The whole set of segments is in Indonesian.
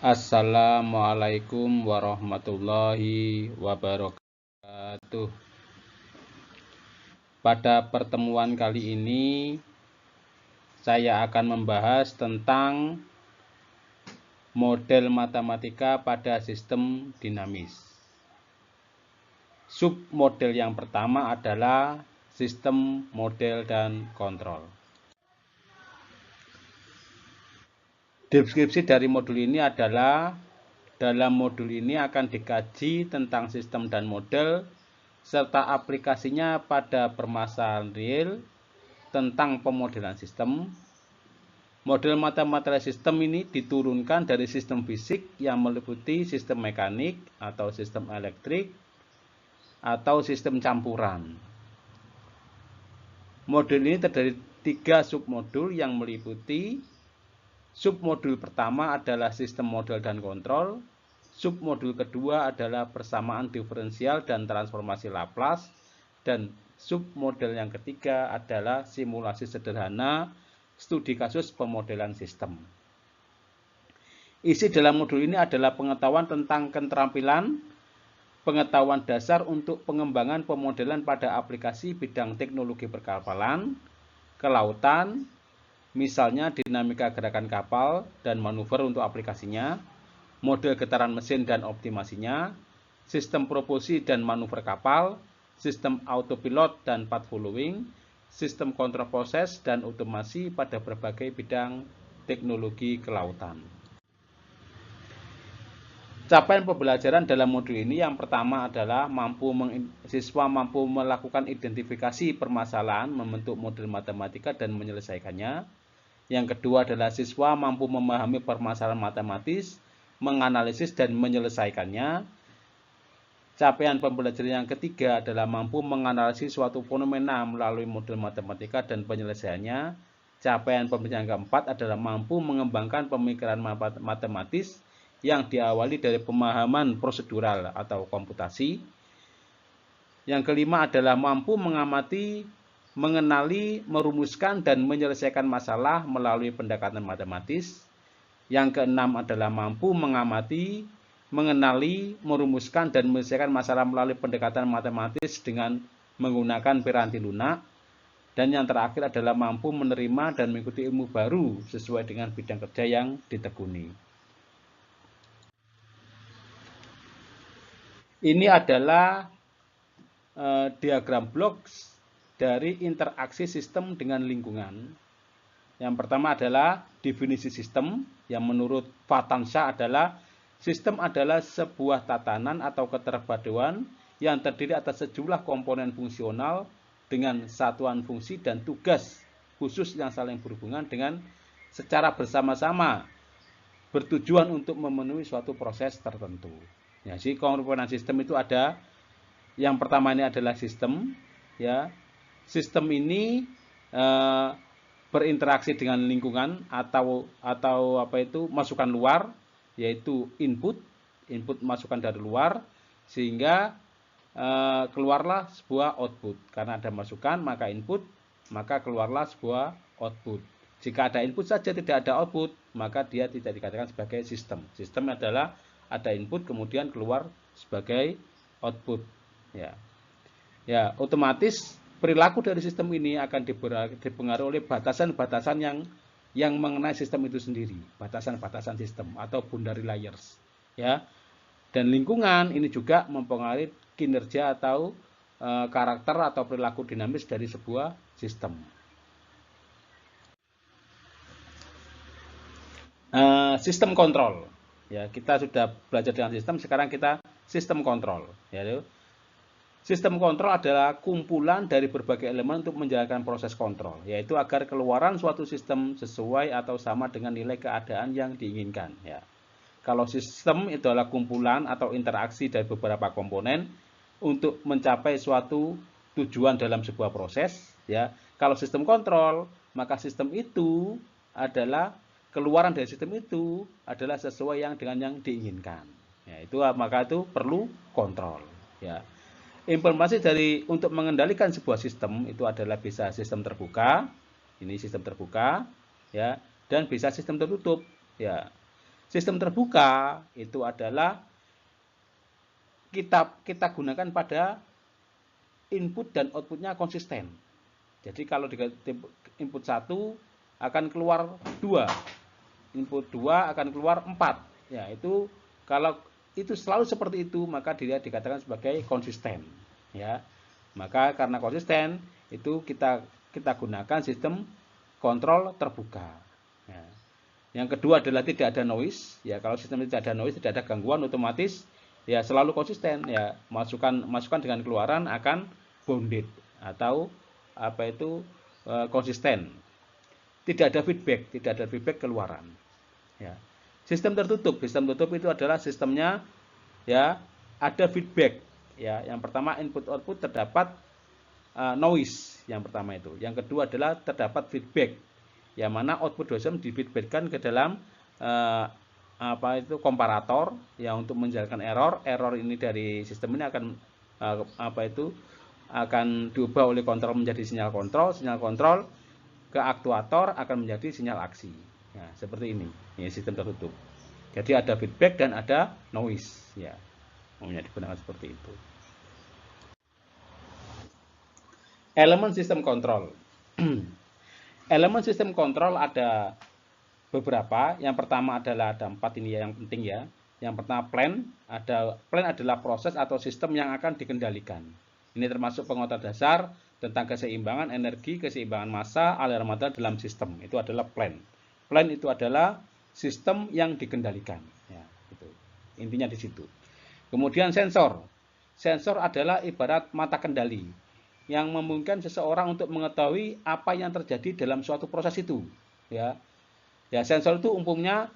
Assalamualaikum warahmatullahi wabarakatuh. Pada pertemuan kali ini saya akan membahas tentang model matematika pada sistem dinamis. Submodel yang pertama adalah sistem model dan kontrol. Deskripsi dari modul ini adalah dalam modul ini akan dikaji tentang sistem dan model serta aplikasinya pada permasalahan real tentang pemodelan sistem. Model matematika sistem ini diturunkan dari sistem fisik yang meliputi sistem mekanik atau sistem elektrik atau sistem campuran. Modul ini terdiri dari 3 submodul yang meliputi submodul pertama adalah sistem model dan kontrol, submodul kedua adalah persamaan diferensial dan transformasi Laplace, dan submodel yang ketiga adalah simulasi sederhana studi kasus pemodelan sistem. Isi dalam modul ini adalah pengetahuan tentang keterampilan, pengetahuan dasar untuk pengembangan pemodelan pada aplikasi bidang teknologi perkapalan, kelautan, misalnya dinamika gerakan kapal dan manuver untuk aplikasinya, model getaran mesin dan optimasinya, sistem propulsi dan manuver kapal, sistem autopilot dan path following, sistem kontrol proses dan otomasi pada berbagai bidang teknologi kelautan. Capaian pembelajaran dalam modul ini yang pertama adalah siswa mampu melakukan identifikasi permasalahan, membentuk model matematika dan menyelesaikannya. Yang kedua adalah siswa mampu memahami permasalahan matematis, menganalisis dan menyelesaikannya. Capaian pembelajaran yang ketiga adalah mampu menganalisis suatu fenomena melalui model matematika dan penyelesaiannya. Capaian pembelajaran yang keempat adalah mampu mengembangkan pemikiran matematis yang diawali dari pemahaman prosedural atau komputasi. Yang kelima adalah mampu mengamati, mengenali, merumuskan, dan menyelesaikan masalah melalui pendekatan matematis. Yang keenam adalah mampu mengamati, mengenali, merumuskan, dan menyelesaikan masalah melalui pendekatan matematis dengan menggunakan piranti lunak. Dan yang terakhir adalah mampu menerima dan mengikuti ilmu baru sesuai dengan bidang kerja yang ditekuni. Ini adalah diagram blok dari interaksi sistem dengan lingkungan. Yang pertama adalah definisi sistem, yang menurut Vatansa adalah sistem adalah sebuah tatanan atau keterpaduan yang terdiri atas sejumlah komponen fungsional dengan satuan fungsi dan tugas khusus yang saling berhubungan dengan secara bersama-sama bertujuan untuk memenuhi suatu proses tertentu. Ya, jadi komponen sistem itu ada. Yang pertama ini adalah sistem, ya. Sistem ini berinteraksi dengan lingkungan atau masukan luar, yaitu input masukan dari luar, sehingga keluarlah sebuah output. Karena ada masukan maka input, maka keluarlah sebuah output. Jika ada input saja tidak ada output, maka dia tidak dikatakan sebagai sistem. Sistem adalah ada input kemudian keluar sebagai output. Ya, otomatis perilaku dari sistem ini akan dipengaruhi oleh batasan-batasan yang mengenai sistem itu sendiri, batasan-batasan sistem atau boundary layers. Ya, dan lingkungan ini juga mempengaruhi kinerja atau karakter atau perilaku dinamis dari sebuah sistem. Sistem kontrol. Ya, kita sudah belajar dengan sistem, sekarang kita sistem kontrol. Ya, sistem kontrol adalah kumpulan dari berbagai elemen untuk menjalankan proses kontrol, yaitu agar keluaran suatu sistem sesuai atau sama dengan nilai keadaan yang diinginkan. Ya. Kalau sistem itu adalah kumpulan atau interaksi dari beberapa komponen untuk mencapai suatu tujuan dalam sebuah proses. Ya. Kalau sistem kontrol, maka sistem itu adalah keluaran dari sistem itu adalah sesuai dengan yang diinginkan. Ya, itu maka itu perlu kontrol. Ya. Informasi untuk mengendalikan sebuah sistem itu adalah bisa sistem terbuka, ini sistem terbuka, ya, dan bisa sistem tertutup. Ya. Sistem terbuka itu adalah kita gunakan pada input dan outputnya konsisten. Jadi kalau di input 1 akan keluar 2, input 2 akan keluar 4. Ya, itu kalau itu selalu seperti itu, maka dia dikatakan sebagai konsisten. Ya, maka karena konsisten itu kita gunakan sistem kontrol terbuka. Ya. Yang kedua adalah tidak ada noise. Ya, kalau sistem tidak ada noise, tidak ada gangguan, otomatis ya selalu konsisten. Ya, masukan dengan keluaran akan bounded atau konsisten. Tidak ada feedback keluaran. Ya. Sistem tertutup itu adalah sistemnya ya ada feedback. Ya, yang pertama input output terdapat noise yang pertama itu. Yang kedua adalah terdapat feedback. Yang mana output dosem difeedbackkan ke dalam komparator yang untuk menjalankan error. Error ini dari sistem ini akan akan diubah oleh kontrol menjadi sinyal kontrol ke aktuator akan menjadi sinyal aksi. Ya, seperti ini. Ini sistem tertutup. Jadi ada feedback dan ada noise. Ya, umumnya digunakan seperti itu. Elemen sistem kontrol. Elemen sistem kontrol ada beberapa. Yang pertama adalah ada 4 ini yang penting ya. Yang pertama plan adalah proses atau sistem yang akan dikendalikan. Ini termasuk pengotor dasar tentang keseimbangan energi, keseimbangan massa, aliran material dalam sistem. Itu adalah plan. Plan itu adalah sistem yang dikendalikan. Ya, itu. Intinya di situ. Kemudian sensor. Sensor adalah ibarat mata kendali yang memungkinkan seseorang untuk mengetahui apa yang terjadi dalam suatu proses itu. Ya, sensor itu umumnya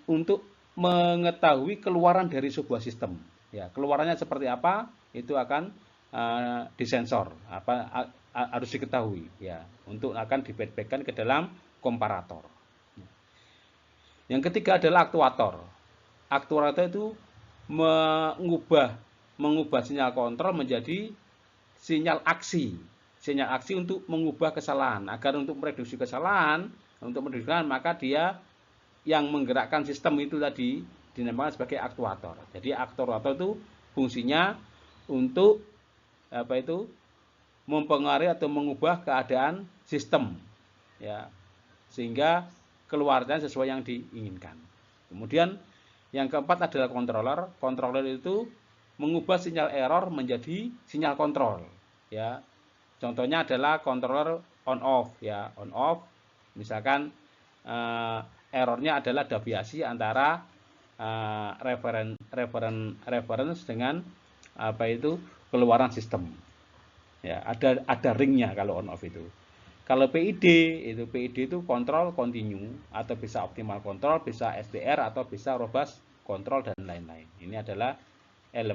untuk mengetahui keluaran dari sebuah sistem. Ya, keluarannya seperti apa itu akan disensor, harus diketahui. Ya, untuk akan difeedbackkan ke dalam komparator. Yang ketiga adalah aktuator. Aktuator itu mengubah sinyal kontrol menjadi sinyal aksi untuk mengubah kesalahan. Agar untuk mereduksi kesalahan, maka dia yang menggerakkan sistem itu tadi dinamakan sebagai aktuator. Jadi aktuator itu fungsinya untuk mempengaruhi atau mengubah keadaan sistem, ya, sehingga keluarnya sesuai yang diinginkan. Kemudian yang keempat adalah controller. Controller itu mengubah sinyal error menjadi sinyal kontrol. Ya, contohnya adalah controller on off. Ya, on off. Misalkan errornya adalah deviasi antara reference dengan keluaran sistem. Ya, ada ringnya kalau on off itu. Kalau PID itu kontrol continue atau bisa optimal kontrol, bisa SDR atau bisa robust kontrol dan lain-lain. Ini adalah 4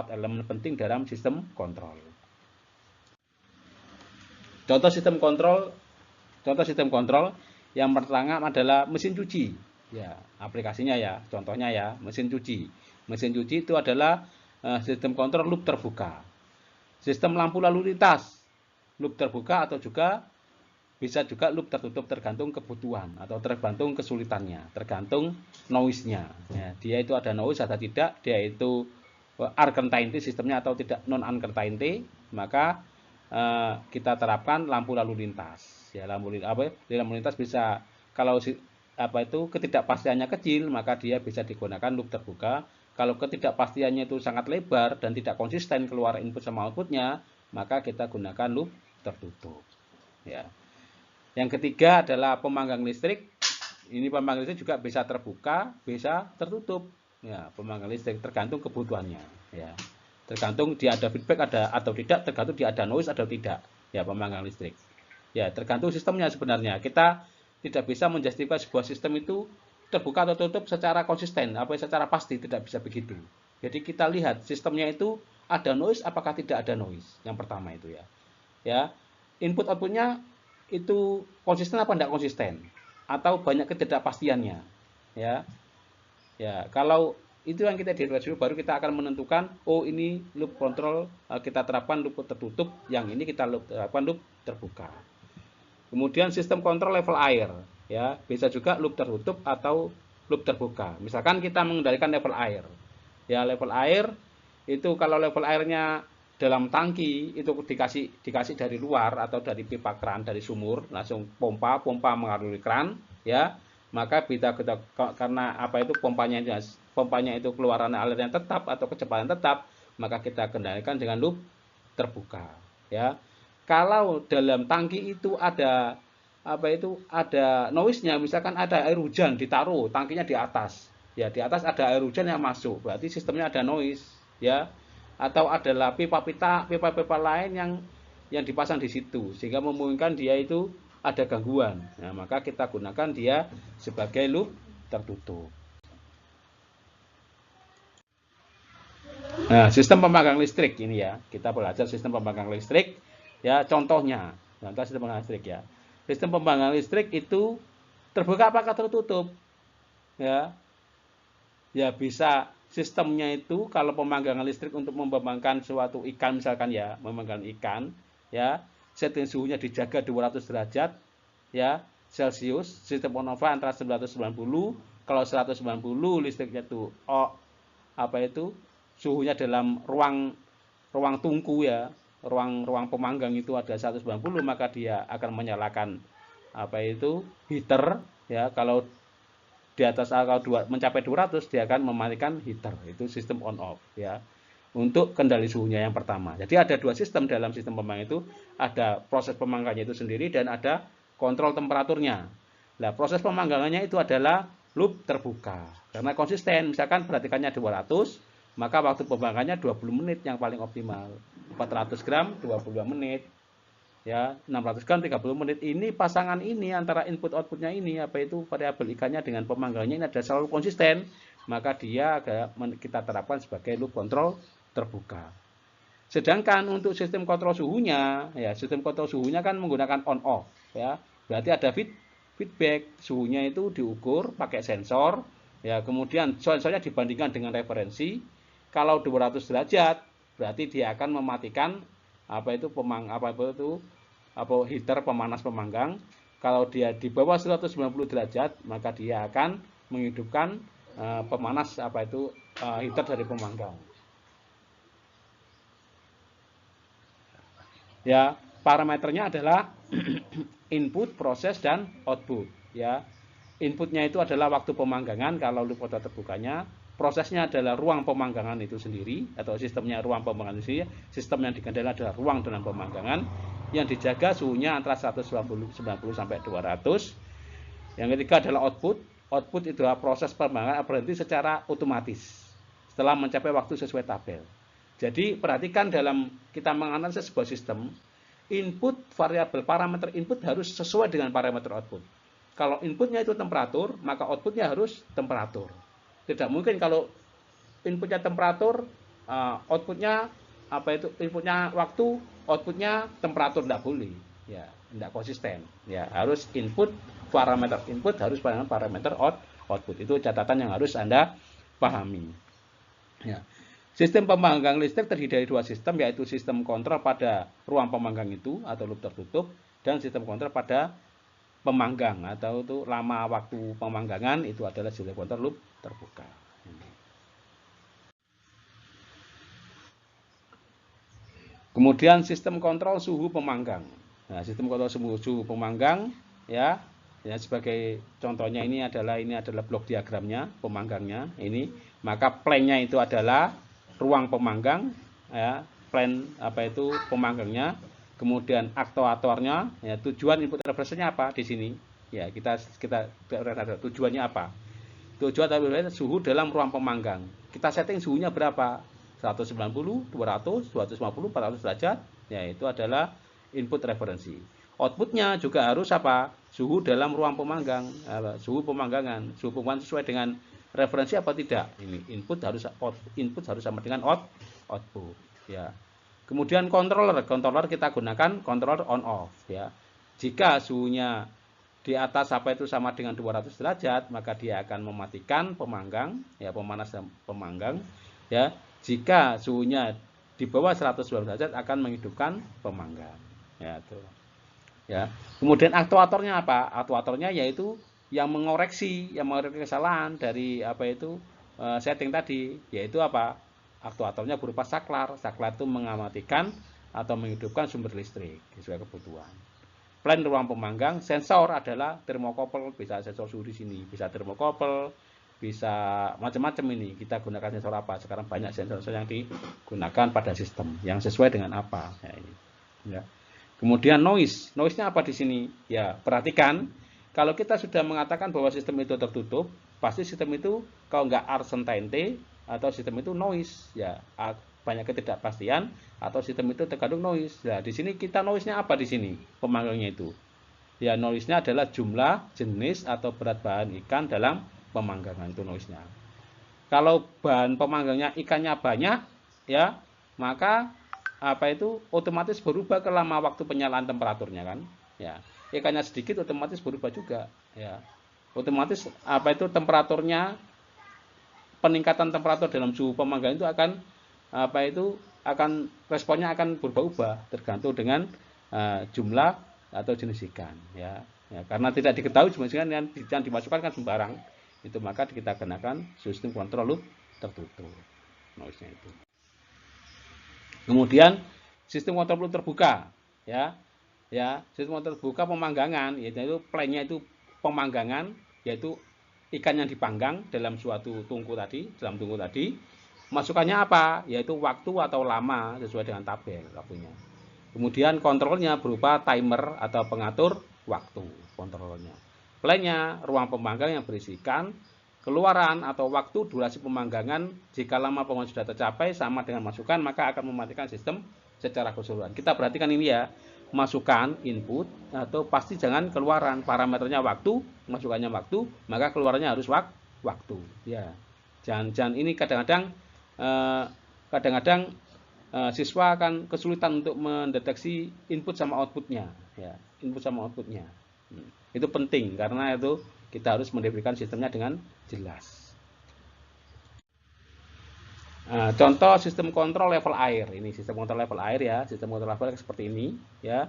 elemen penting dalam sistem kontrol. Contoh sistem kontrol yang pertama adalah mesin cuci. Ya, aplikasinya ya, contohnya ya, mesin cuci. Mesin cuci itu adalah sistem kontrol loop terbuka. Sistem lampu lalu lintas, loop terbuka atau bisa juga loop tertutup, tergantung kebutuhan atau tergantung kesulitannya, tergantung noise-nya. Ya, dia itu ada noise atau tidak, dia itu uncertainty sistemnya atau tidak non uncertainty, maka kita terapkan lampu lalu lintas. Ya, lampu lintas bisa kalau ketidakpastiannya kecil, maka dia bisa digunakan loop terbuka. Kalau ketidakpastiannya itu sangat lebar dan tidak konsisten keluar input sama outputnya, maka kita gunakan loop tertutup. Ya. Yang ketiga adalah pemanggang listrik. Ini pemanggang listrik juga bisa terbuka, bisa tertutup. Ya, pemanggang listrik tergantung kebutuhannya. Ya, tergantung dia ada feedback atau tidak, tergantung dia ada noise atau tidak. Ya, pemanggang listrik. Ya, tergantung sistemnya sebenarnya. Kita tidak bisa menjustifikasi sebuah sistem itu terbuka atau tutup secara konsisten, secara pasti, tidak bisa begitu. Jadi kita lihat sistemnya itu ada noise, apakah tidak ada noise. Yang pertama itu ya. Ya, input outputnya itu konsisten apa tidak konsisten atau banyak ketidakpastiannya, ya. Ya, kalau itu yang kita dirilis dulu, baru kita akan menentukan, oh ini loop kontrol kita terapkan loop tertutup, yang ini kita terapkan loop terbuka. Kemudian sistem kontrol level air, ya, bisa juga loop tertutup atau loop terbuka. Misalkan kita mengendalikan level air. Ya, level air itu kalau level airnya dalam tangki itu dikasih dari luar atau dari pipa keran, dari sumur, langsung pompa mengaliri keran, ya. Maka kita karena apa itu pompanya itu keluaran airnya tetap atau kecepatan tetap, maka kita kendalikan dengan loop terbuka, ya. Kalau dalam tangki itu ada ada noise-nya, misalkan ada air hujan ditaruh tangkinya di atas, ya di atas ada air hujan yang masuk, berarti sistemnya ada noise, ya, atau adalah pipa lain yang dipasang di situ sehingga memungkinkan dia itu ada gangguan. Nah, maka kita gunakan dia sebagai loop tertutup. Nah, sistem pembangkang listrik ini ya, kita belajar sistem pembangkang listrik, ya, contoh sistem pembangkang listrik ya. Sistem pembangkang listrik itu terbuka apakah tertutup? Ya, ya bisa sistemnya itu kalau pemanggangan listrik untuk membangkangkan suatu ikan misalkan ya, memanggang ikan, ya, setting suhunya dijaga 200 derajat, ya, Celcius, sistem on off antara 990, kalau 190 listriknya itu suhunya dalam ruang tungku ya, ruang pemanggang itu ada 190, maka dia akan menyalakan heater ya. Kalau di atas angka mencapai 200 dia akan mematikan heater. Itu sistem on off ya. Untuk kendali suhunya yang pertama. Jadi ada dua sistem dalam sistem pemanggang itu, ada proses pemanggangannya itu sendiri dan ada kontrol temperaturnya. Nah, proses pemanggangannya itu adalah loop terbuka. Karena konsisten, misalkan perhatikannya 200, maka waktu pemanggangannya 20 menit yang paling optimal. 400 gram 22 menit. Ya, 600 gram 30 menit. Ini pasangan ini antara input outputnya ini variabel ikannya dengan pemanggangannya ini ada selalu konsisten, maka dia kita terapkan sebagai loop kontrol terbuka. Sedangkan untuk sistem kontrol suhunya, ya sistem kontrol suhunya kan menggunakan on off ya. Berarti ada feedback, suhunya itu diukur pakai sensor, ya, kemudian sensornya dibandingkan dengan referensi. Kalau 200 derajat berarti dia akan mematikan heater pemanas pemanggang. Kalau dia di bawah 190 derajat maka dia akan menghidupkan pemanas heater dari pemanggang. Ya, parameternya adalah input, proses, dan output. Ya, inputnya itu adalah waktu pemanggangan kalau loop kontrol terbukanya. Prosesnya adalah ruang pemanggangan itu sendiri atau sistemnya ruang pemanggangan sendiri. Sistem yang dikendalikan adalah ruang dalam pemanggangan. Yang dijaga suhunya antara 190 sampai 200. Yang ketiga adalah output. Output itu adalah proses pemanggangan berhenti secara otomatis setelah mencapai waktu sesuai tabel. Jadi perhatikan dalam kita menganalisis sebuah sistem, input variabel parameter input harus sesuai dengan parameter output. Kalau inputnya itu temperatur, maka outputnya harus temperatur. Tidak mungkin kalau inputnya temperatur, outputnya inputnya waktu, outputnya temperatur, tidak boleh. Ya, tidak konsisten. Ya, harus input parameter input harus dengan parameter output. Itu catatan yang harus Anda pahami. Ya. Sistem pemanggang listrik terdiri dari dua sistem, yaitu sistem kontrol pada ruang pemanggang itu atau loop tertutup dan sistem kontrol pada pemanggang atau itu lama waktu pemanggangan itu adalah sistem kontrol loop terbuka. Kemudian sistem kontrol suhu pemanggang. Nah, sistem kontrol suhu pemanggang ya sebagai contohnya ini adalah blok diagramnya pemanggangnya ini. Maka plane-nya itu adalah ruang pemanggang ya, plan pemanggangnya, kemudian aktuatornya ya, tujuan input referensinya apa di sini ya, kita tujuannya apa, tujuan suhu dalam ruang pemanggang, kita setting suhunya berapa, 190, 200, 250, 400 derajat ya, itu adalah input referensi. Outputnya juga harus suhu dalam ruang pemanggang, suhu pemanggangan sesuai dengan referensi apa tidak. Ini input harus sama dengan output ya. Kemudian controller kita gunakan controller on off ya. Jika suhunya di atas sama dengan 200 derajat, maka dia akan mematikan pemanggang ya, pemanas pemanggang ya. Jika suhunya di bawah 120 derajat akan menghidupkan pemanggang ya, tuh. Ya. Kemudian aktuatornya apa? Aktuatornya yaitu yang mengoreksi kesalahan dari setting tadi, yaitu apa? Aktuatornya berupa saklar. Saklar itu mengamatikan atau menghidupkan sumber listrik sesuai kebutuhan. Plan ruang pemanggang, sensor adalah termokopel, bisa sensor suhu di sini, bisa termokopel, bisa macam-macam ini. Kita gunakan sensor apa? Sekarang banyak sensor yang digunakan pada sistem yang sesuai dengan apa. Ya, ini. Ya. Kemudian noise-nya apa di sini? Ya, perhatikan kalau kita sudah mengatakan bahwa sistem itu tertutup, pasti sistem itu kalau nggak uncertainty atau sistem itu noise, ya banyak ketidakpastian atau sistem itu terkandung noise. Nah, di sini kita noise-nya apa di sini? Pemanggangnya itu. Ya, noise-nya adalah jumlah, jenis atau berat bahan ikan dalam pemanggangan, itu noise-nya. Kalau bahan pemanggangnya ikannya banyak, ya, maka otomatis berubah ke lama waktu penyalaan temperaturnya kan. Ya, ikannya sedikit otomatis berubah juga, ya. Otomatis temperaturnya, peningkatan temperatur dalam suhu pemanggangan itu akan responnya akan berubah-ubah tergantung dengan jumlah atau jenis ikan, ya. Karena tidak diketahui jenis ikan yang dimasukkan kan sembarang, itu maka kita kenakan sistem kontrol loop tertutup, noise-nya itu. Kemudian sistem kontrol loop terbuka, ya, sistem kontrol terbuka pemanggangan, yaitu plan-nya itu pemanggangan, yaitu ikan yang dipanggang dalam suatu tungku tadi, masukannya apa? Yaitu waktu atau lama sesuai dengan tabel waktunya. Kemudian kontrolnya berupa timer atau pengatur waktu kontrolnya. Plan-nya ruang pemanggang yang berisikan keluaran atau waktu durasi pemanggangan. Jika lama pemanggangan sudah tercapai sama dengan masukan, maka akan mematikan sistem secara keseluruhan. Kita perhatikan ini ya, masukan input atau pasti jangan keluaran, parameternya waktu, masukannya waktu, maka keluarannya harus waktu, ya. Jangan ini kadang-kadang siswa akan kesulitan untuk mendeteksi input sama outputnya, ya, input sama outputnya. Itu penting karena itu kita harus mendefinisikan sistemnya dengan jelas. Contoh sistem kontrol level air. Ini sistem kontrol level air ya. Sistem kontrol level air seperti ini ya.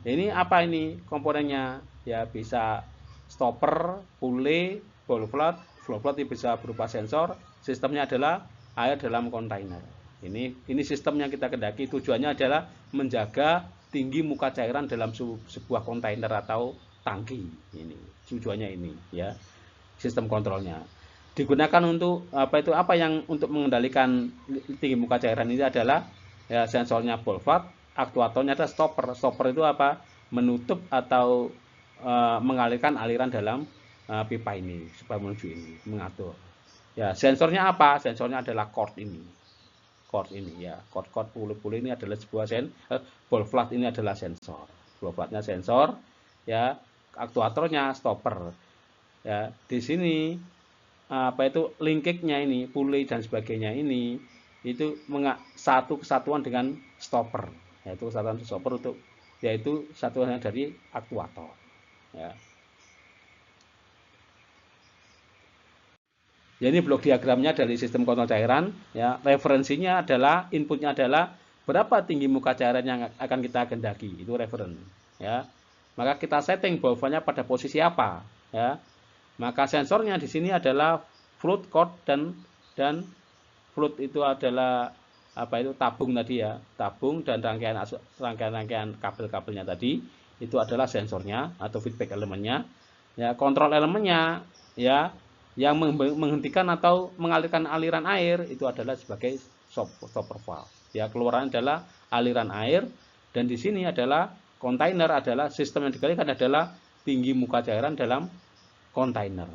Ini apa ini komponennya? Ya bisa stopper, pulley, flow float ini bisa berupa sensor. Sistemnya adalah air dalam kontainer. Ini sistem yang kita kendaki. Tujuannya adalah menjaga tinggi muka cairan dalam sebuah kontainer atau tangki. Ini tujuannya ini ya. Sistem kontrolnya digunakan untuk untuk mengendalikan tinggi muka cairan ini adalah ya, sensornya ball valve, aktuatornya ada stopper. Stopper itu menutup atau mengalirkan aliran dalam pipa ini supaya menuju ini, mengatur. Ya, sensornya apa? Sensornya adalah cord ini ya. Cord pulley ini adalah sebuah ball valve ini adalah sensor. Ball valve-nya sensor ya, aktuatornya stopper. Ya, di sini linkage-nya ini, pulley dan sebagainya ini itu satu kesatuan dengan stopper. Yaitu kesatuan stopper yaitu satuan dari aktuator. Ya. Jadi blok diagramnya dari sistem kontrol cairan, ya. Referensinya adalah inputnya adalah berapa tinggi muka cairan yang akan kita kehendaki, itu referen, ya. Maka kita setting valve-nya pada posisi apa, ya. Maka sensornya di sini adalah float cord dan float itu adalah tabung tadi ya, tabung dan rangkaian kabel-kabelnya tadi itu adalah sensornya atau feedback elemennya. Ya, kontrol elemennya ya yang menghentikan atau mengalirkan aliran air itu adalah sebagai stopper valve. Ya, keluaran adalah aliran air dan di sini adalah kontainer adalah sistem yang dikalikan adalah tinggi muka cairan dalam kontainer.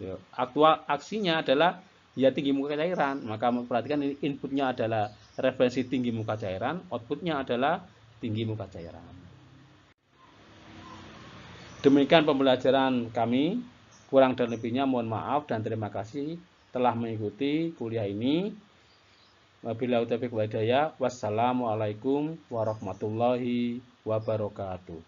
Ya. Aktual aksinya adalah ya tinggi muka cairan. Maka perhatikan ini inputnya adalah referensi tinggi muka cairan, outputnya adalah tinggi muka cairan. Demikian pembelajaran kami. Kurang dan lebihnya mohon maaf dan terima kasih telah mengikuti kuliah ini. Wabillahi taufiq wal hidayah. Wassalamualaikum warahmatullahi wabarakatuh.